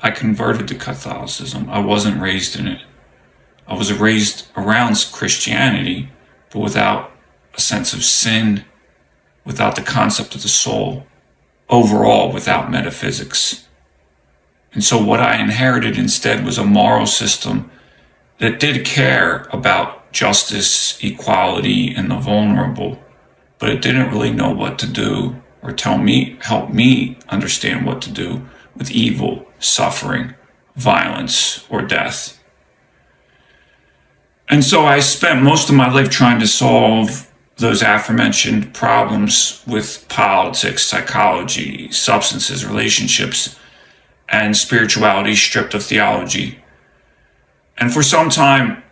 I converted to Catholicism. I wasn't raised in it. I was raised around Christianity, but without a sense of sin, without the concept of the soul, overall without metaphysics. And so what I inherited instead was a moral system that did care about justice, equality, and the vulnerable, but it didn't really know what to do or help me understand what to do with evil, suffering, violence, or death. And so I spent most of my life trying to solve those aforementioned problems with politics, psychology, substances, relationships, and spirituality stripped of theology. And for some time,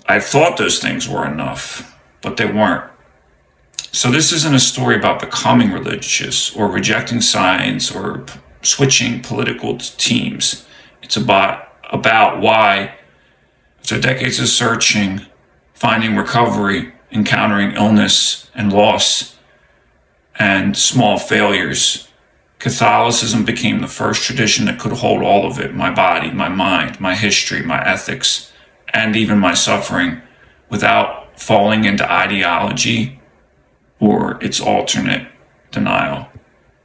I thought those things were enough, but they weren't. So this isn't a story about becoming religious or rejecting science or switching political teams. It's about why, after decades of searching, finding recovery, encountering illness and loss, and small failures, Catholicism became the first tradition that could hold all of it, my body, my mind, my history, my ethics, and even my suffering, without falling into ideology or its alternate denial.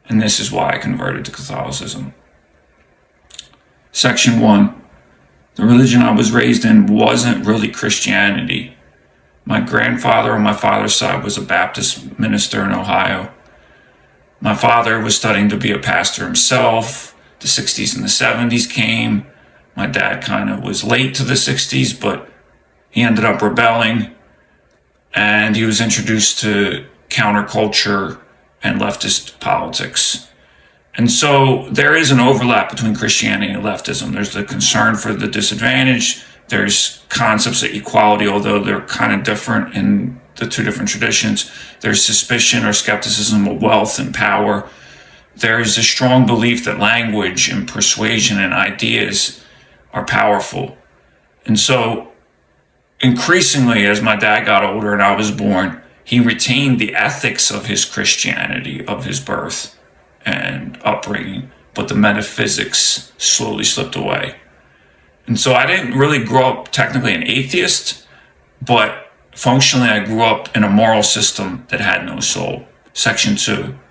And this is why I converted to Catholicism. Section 1. The religion I was raised in wasn't really Christianity. My grandfather on my father's side was a Baptist minister in Ohio. My father was studying to be a pastor himself. The 60s and the 70s came. My dad kind of was late to the 60s, but he ended up rebelling, and he was introduced to counterculture and leftist politics. And so there is an overlap between Christianity and leftism. There's the concern for the disadvantaged. There's concepts of equality, although they're kind of different in the two different traditions. There's suspicion or skepticism of wealth and power. There's a strong belief that language and persuasion and ideas are powerful. And so increasingly, as my dad got older and I was born, he retained the ethics of his Christianity, of his birth and upbringing, but the metaphysics slowly slipped away. And so I didn't really grow up technically an atheist, but functionally I grew up in a moral system that had no soul. Section 2.